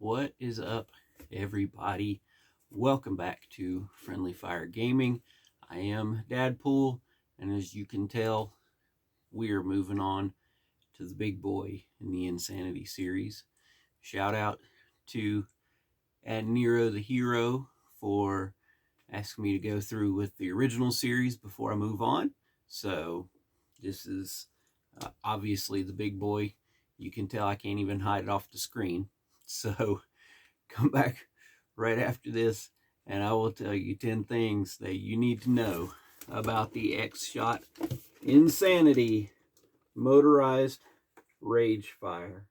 What is up, everybody? Welcome back to Friendly Fire Gaming. I am Dadpool, and as you can tell, we are moving on to the big boy in the Insanity series. Shout out to Nero the Hero for asking me to go through with the original series before I move on. So this is obviously the big boy. You can tell I can't even hide it off the screen. So come back right after this and I will tell you 10 things that you need to know about the X-Shot Insanity Motorized Rage Fire.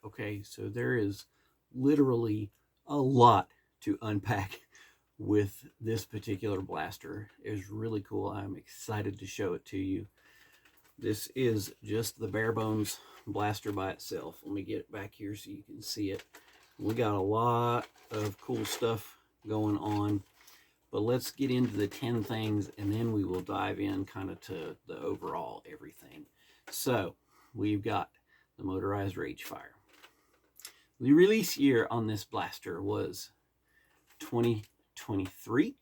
Okay, so there is literally a lot to unpack with this particular blaster. It's really cool. I'm excited to show it to you. This is just the bare bones blaster by itself. Let me get it back here so you can see it. We got a lot of cool stuff going on, but let's get into the 10 things and then we will dive in kind of to the overall everything. So we've got the Motorized Rage Fire. The release year on this blaster was 2023.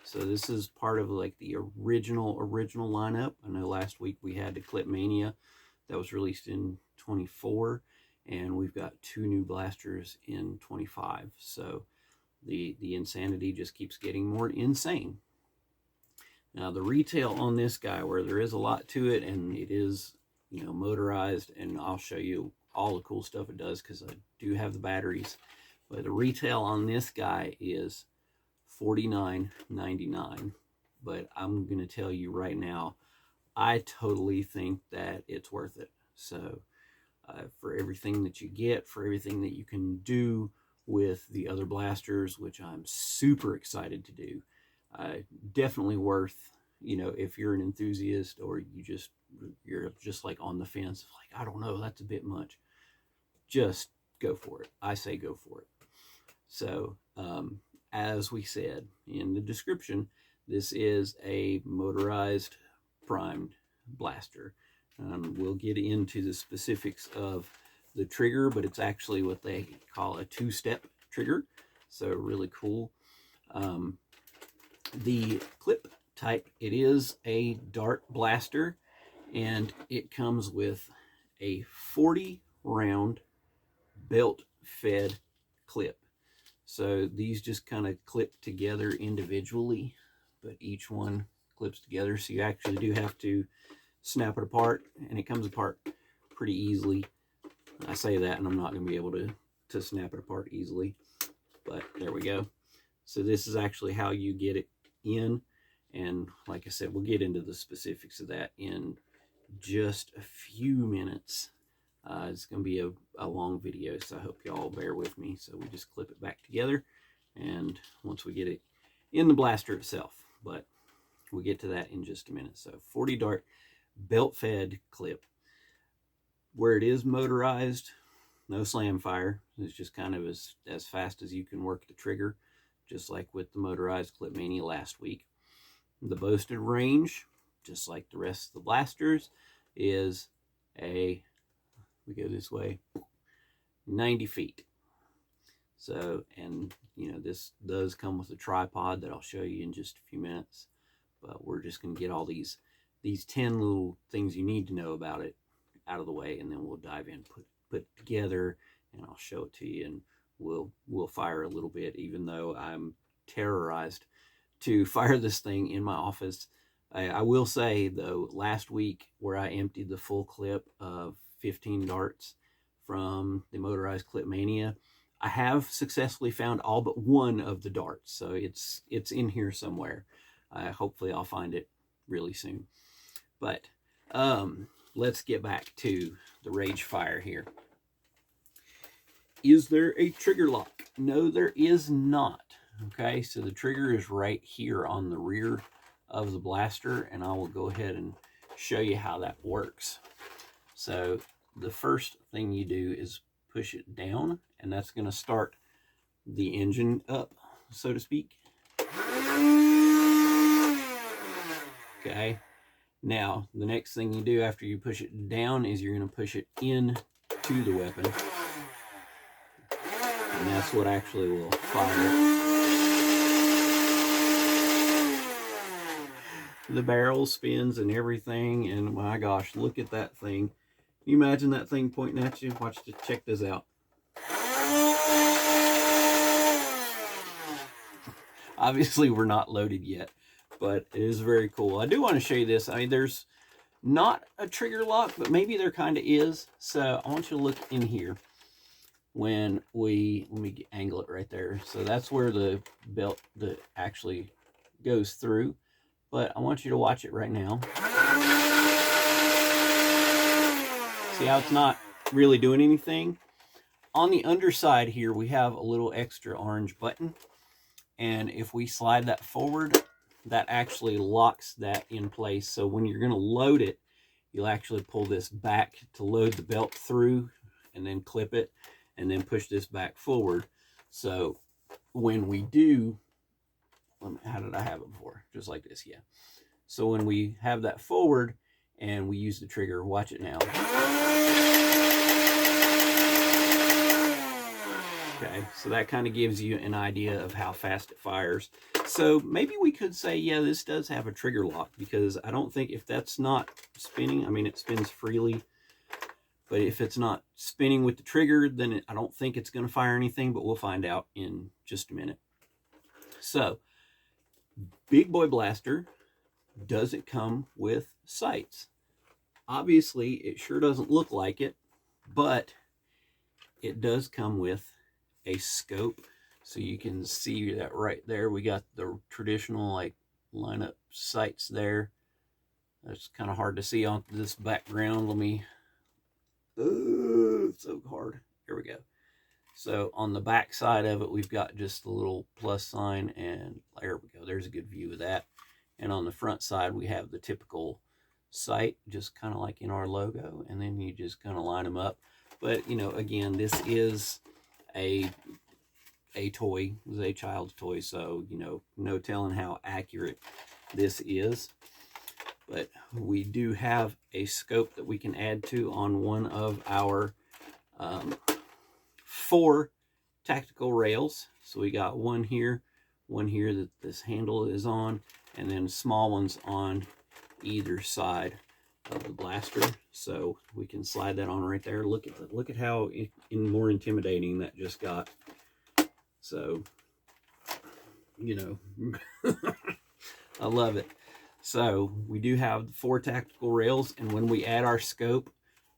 So this is part of like the original lineup. I know last week we had the Clip Mania that was released in 24, and we've got 2 new blasters in 25. So the insanity just keeps getting more insane. Now the retail on this guy, where there is a lot to it and it is, you know, motorized, and I'll show you all the cool stuff it does because I do have the batteries, but the retail on this guy is $49.99. But I'm going to tell you right now, I totally think that it's worth it. So for everything that you get, for everything that you can do with the other blasters, which I'm super excited to do, definitely worth, you know, if you're an enthusiast or you're just like on the fence, like, I don't know, that's a bit much, just go for it. I say go for it. So as we said in the description, this is a motorized primed blaster. We'll get into the specifics of the trigger, but it's actually what they call a 2-step trigger. So really cool. The clip type, it is a dart blaster, and it comes with a 40 round belt fed clip. So these just kind of clip together individually, but each one clips together. So you actually do have to snap it apart, and it comes apart pretty easily. I say that, and I'm not going to be able to snap it apart easily, but there we go. So this is actually how you get it in. And like I said, we'll get into the specifics of that in just a few minutes. It's going to be a long video, so I hope y'all bear with me. So we just clip it back together, and once we get it in the blaster itself, but we'll get to that in just a minute. So 40 dart belt fed clip. Where it is motorized, no slam fire. It's just kind of as fast as you can work the trigger, just like with the motorized Clip Mania last week. The boasted range, just like the rest of the blasters, is we go this way, 90 feet. So, and you know, this does come with a tripod that I'll show you in just a few minutes, but we're just going to get all these 10 little things you need to know about it out of the way, and then we'll dive in, put it together, and I'll show it to you, and we'll fire a little bit, even though I'm terrorized to fire this thing in my office. I will say though, last week where I emptied the full clip of 15 darts from the Motorized Clip Mania, I have successfully found all but one of the darts, so it's in here somewhere. Hopefully I'll find it really soon. But let's get back to the Rage Fire here. Is there a trigger lock? No, there is not. Okay, so the trigger is right here on the rear of the blaster, and I will go ahead and show you how that works. So the first thing you do is push it down, and that's going to start the engine up, so to speak. Okay. Now, the next thing you do after you push it down is you're going to push it in to the weapon. And that's what actually will fire it. The barrel spins and everything, and my gosh, look at that thing. Can you imagine that thing pointing at you? Watch this, check this out. Obviously, we're not loaded yet, but it is very cool. I do want to show you this. I mean, there's not a trigger lock, but maybe there kind of is. So I want you to look in here when we, let me angle it right there. So that's where the belt that actually goes through. But I want you to watch it right now. See how it's not really doing anything? On the underside here, we have a little extra orange button. And if we slide that forward, that actually locks that in place. So when you're going to load it, you'll actually pull this back to load the belt through and then clip it and then push this back forward. So when we do, how did I have it before? Just like this, yeah. So when we have that forward and we use the trigger, watch it now. Okay, so that kind of gives you an idea of how fast it fires. So maybe we could say, yeah, this does have a trigger lock, because I don't think, if that's not spinning, I mean, it spins freely, but if it's not spinning with the trigger, then I don't think it's going to fire anything, but we'll find out in just a minute. So, Big Boy Blaster, does it come with sights? Obviously, it sure doesn't look like it, but it does come with a scope. So you can see that right there. We got the traditional like lineup sights there. That's kind of hard to see on this background. Let me, it's so hard. Here we go. So on the back side of it, we've got just a little plus sign, and there we go. There's a good view of that. And on the front side, we have the typical sight, just kind of like in our logo, and then you just kind of line them up. But, you know, again, this is a toy, it was a child's toy, so, you know, no telling how accurate this is. But we do have a scope that we can add to on one of our 4 tactical rails. So we got one here that this handle is on, and then small ones on either side of the blaster. So we can slide that on right there. Look at how more intimidating that just got. So, you know, I love it. So we do have 4 tactical rails, and when we add our scope,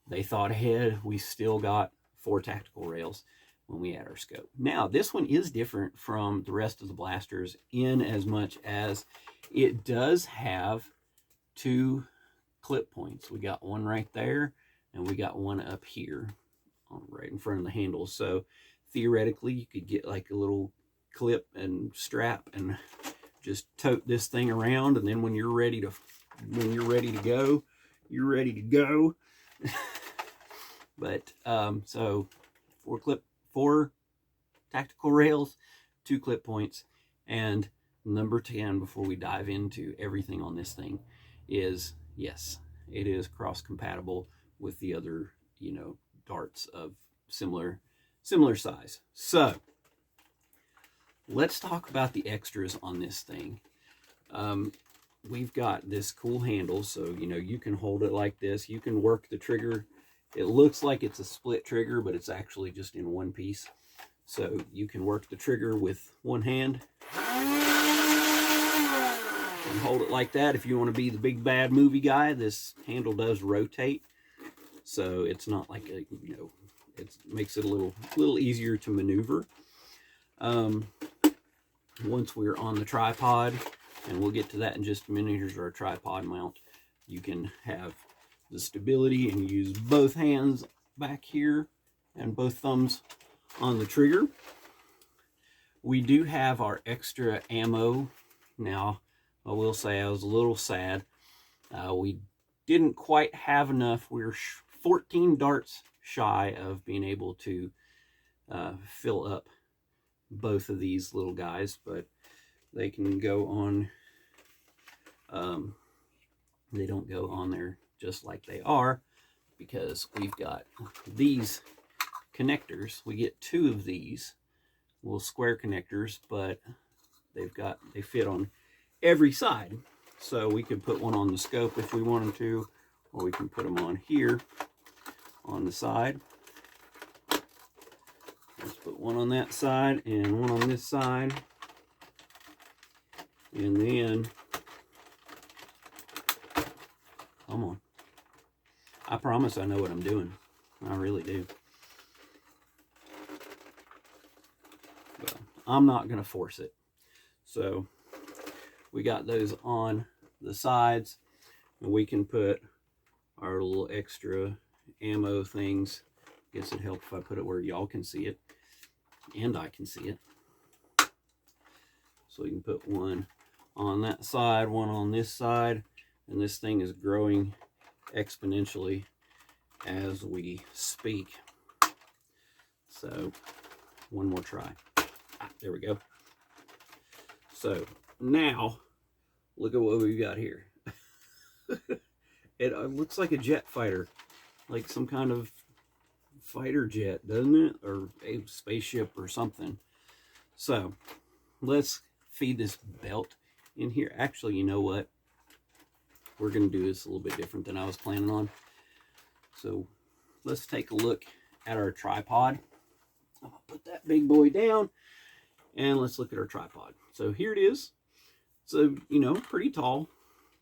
they thought ahead. We still got 4 tactical rails when we add our scope. Now, this one is different from the rest of the blasters in as much as it does have 2 clip points. We got one right there, and we got one up here right in front of the handle. So theoretically, you could get like a little clip and strap and just tote this thing around, and then when you're ready to go, you're ready to go. But so 4 tactical rails, 2 clip points, and number 10 before we dive into everything on this thing is, yes, it is cross compatible with the other, you know, darts of similar size. So let's talk about the extras on this thing. We've got this cool handle, so, you know, you can hold it like this. You can work the trigger. It looks like it's a split trigger, but it's actually just in one piece. So you can work the trigger with one hand and hold it like that. If you want to be the big bad movie guy, this handle does rotate. So it's not like a, you know, it makes it a little easier to maneuver. Once we're on the tripod, and we'll get to that in just a minute, here's our tripod mount. You can have the stability and use both hands back here and both thumbs on the trigger. We do have our extra ammo. Now, I will say I was a little sad. We didn't quite have enough. We're 14 darts shy of being able to fill up both of these little guys, but they can go on They don't go on there just like they are, because we've got these connectors. We get 2 of these little square connectors, but they fit on every side. So we could put one on the scope if we wanted to, or we can put them on here on the side. Let's put one on that side and one on this side. And then, come on. I promise I know what I'm doing. I really do. Well, I'm not going to force it. So we got those on the sides, and we can put our little extra ammo things. I guess it'd help if I put it where y'all can see it and I can see it. So we can put one on that side, one on this side, and this thing is growing exponentially as we speak. So one more try. There we go. So now look at what we've got here. It looks like a jet fighter, like some kind of fighter jet, doesn't it? Or a spaceship or something. So let's feed this belt in here. Actually, you know what? We're going to do this a little bit different than I was planning on. So let's take a look at our tripod. I'm going to put that big boy down, and let's look at our tripod. So here it is. So, you know, pretty tall.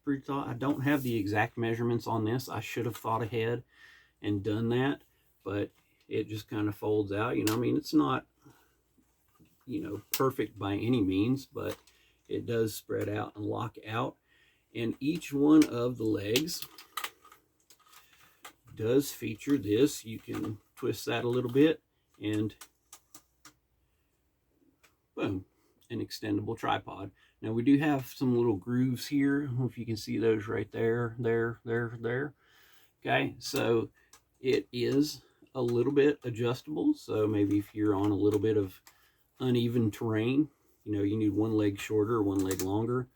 Pretty tall. I don't have the exact measurements on this. I should have thought ahead and done that, but it just kind of folds out. You know, I mean, it's not, you know, perfect by any means, but it does spread out and lock out. And each one of the legs does feature this. You can twist that a little bit, and boom, an extendable tripod. Now we do have some little grooves here. I don't know if you can see those right there, there. Okay, so it is a little bit adjustable. So maybe if you're on a little bit of uneven terrain, you know, you need one leg shorter, one leg longer,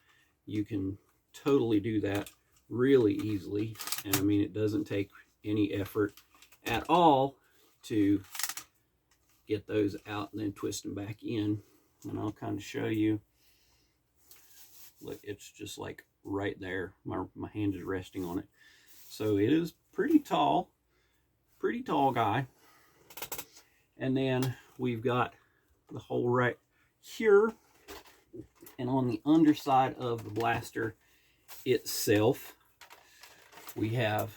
you can totally do that really easily. And I mean, it doesn't take any effort at all to get those out and then twist them back in. And I'll kind of show you. Look, it's just like right there. My hand is resting on it. So it is pretty tall guy. And then we've got the hole right here. And on the underside of the blaster itself, we have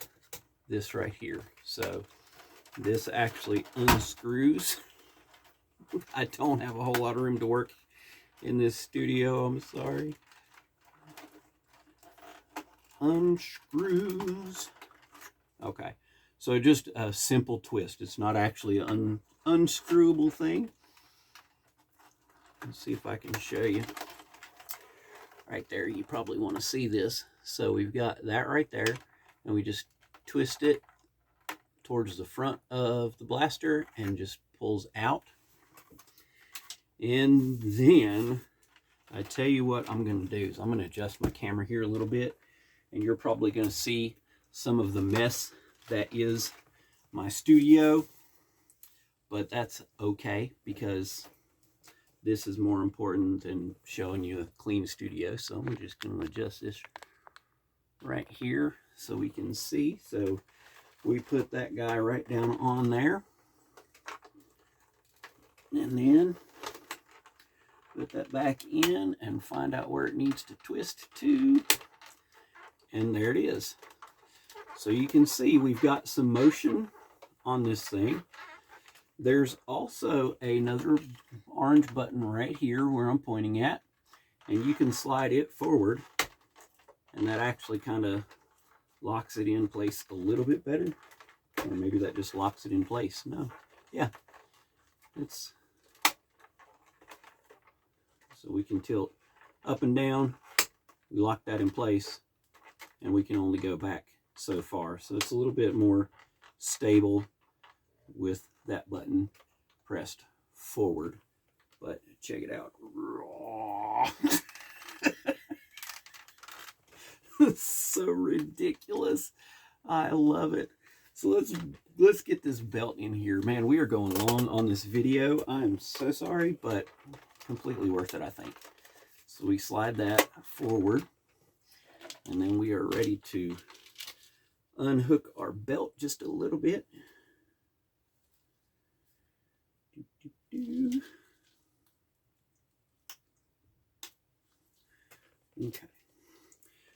this right here. So this actually unscrews. I don't have a whole lot of room to work in this studio, I'm sorry. Unscrews. Okay, so just a simple twist. It's not actually an unscrewable thing. Let's see if I can show you. Right there, you probably want to see this. So we've got that right there, and we just twist it towards the front of the blaster and just pulls out. And then I tell you what I'm going to do is I'm going to adjust my camera here a little bit, and you're probably going to see some of the mess that is my studio, but that's okay because this is more important than showing you a clean studio. So I'm just going to adjust this right here so we can see. So we put that guy right down on there, and then put that back in and find out where it needs to twist to, and there it is. So you can see we've got some motion on this thing. There's also another orange button right here where I'm pointing at, and you can slide it forward, and that actually kind of locks it in place a little bit better. Or maybe that just locks it in place. No, yeah, it's so we can tilt up and down. We lock that in place, and we can only go back so far. So it's a little bit more stable with that button pressed forward. But check it out. So ridiculous. I love it. So let's get this belt in here. Man, we are going long on this video. I'm so sorry, but completely worth it, I think. So we slide that forward, and then we are ready to unhook our belt just a little bit. Okay.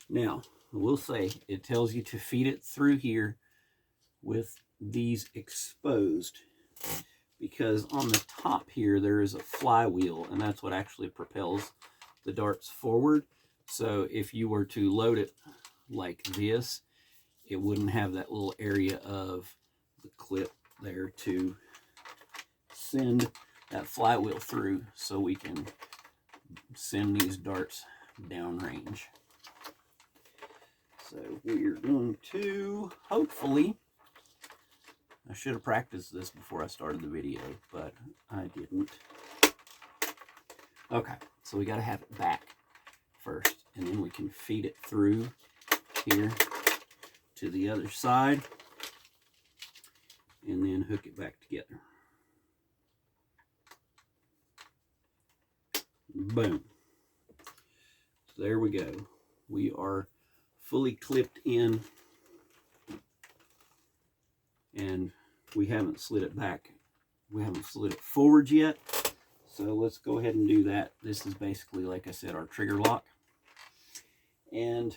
Now, I will say, it tells you to feed it through here with these exposed, because on the top here there is a flywheel, and that's what actually propels the darts forward. So if you were to load it like this, it wouldn't have that little area of the clip there to send that flywheel through, so we can send these darts downrange. So we're going to, hopefully, I should have practiced this before I started the video, but I didn't. Okay, so we got to have it back first, and then we can feed it through here to the other side, and then hook it back together. Boom. So there we go. We are fully clipped in, and we haven't slid it back. We haven't slid it forward yet. So let's go ahead and do that. This is basically, like I said, our trigger lock. And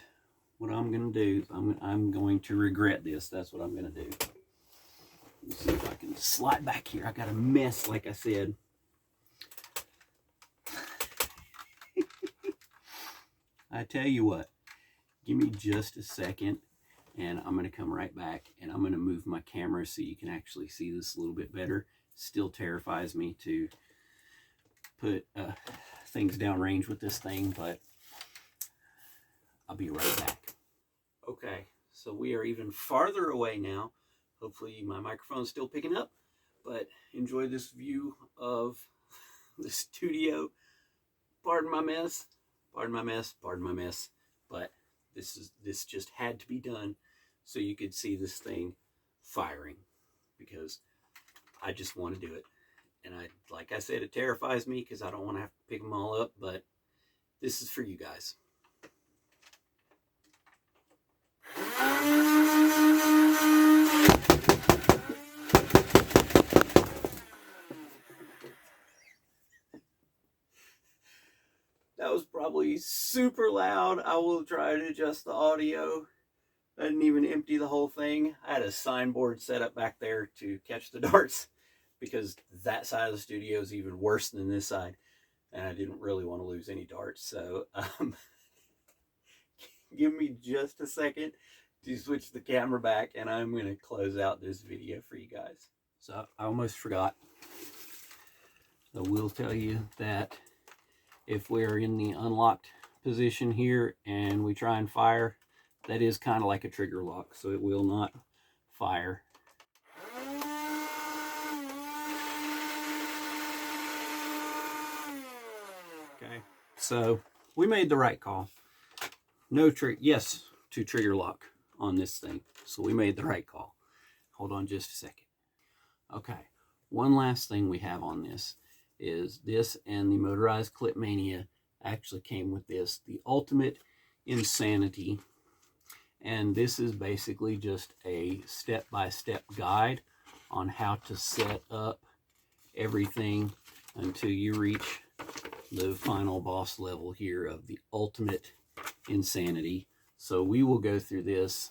what I'm going to do, I'm going to regret this. That's what I'm going to do. Let's see if I can slide back here. I got a mess, like I said. I tell you what, give me just a second, and I'm going to come right back, and I'm going to move my camera so you can actually see this a little bit better. Still terrifies me to put things downrange with this thing, but I'll be right back. Okay, so we are even farther away now. Hopefully my microphone's still picking up, but enjoy this view of the studio. Pardon my mess. Pardon my mess, pardon my mess, but this just had to be done so you could see this thing firing, because I just want to do it. And like I said, it terrifies me because I don't want to have to pick them all up, but this is for you guys. That was probably super loud. I will try to adjust the audio. I didn't even empty the whole thing. I had a signboard set up back there to catch the darts, because that side of the studio is even worse than this side, and I didn't really want to lose any darts. So give me just a second to switch the camera back, and I'm going to close out this video for you guys. So I almost forgot. I will tell you that if we're in the unlocked position here and we try and fire, that is kind of like a trigger lock, so it will not fire. Okay, so we made the right call. Yes to trigger lock on this thing. So we made the right call. Hold on just a second. Okay, one last thing we have on this is this, and the Motorized Clip Mania actually came with this, the Ultimate Insanity. And this is basically just a step-by-step guide on how to set up everything until you reach the final boss level here of the Ultimate Insanity. So we will go through this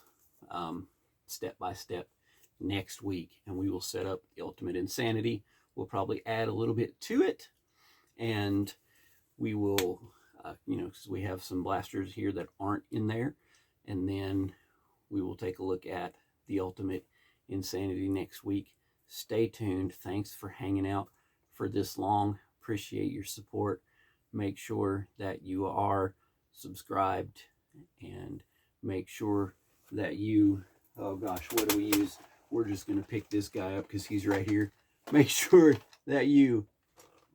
step-by-step next week, and we will set up the Ultimate Insanity. We'll probably add a little bit to it, and we will, because we have some blasters here that aren't in there, and then we will take a look at the Ultimate Insanity next week. Stay tuned. Thanks for hanging out for this long. Appreciate your support. Make sure that you are subscribed, and make sure that you, oh gosh, what do we use? We're just going to pick this guy up because he's right here. Make sure that you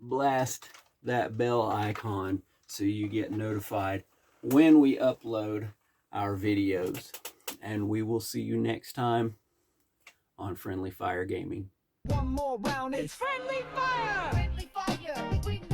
blast that bell icon so you get notified when we upload our videos. And we will see you next time on Friendly Fire Gaming. One more round, it's friendly fire! Friendly fire!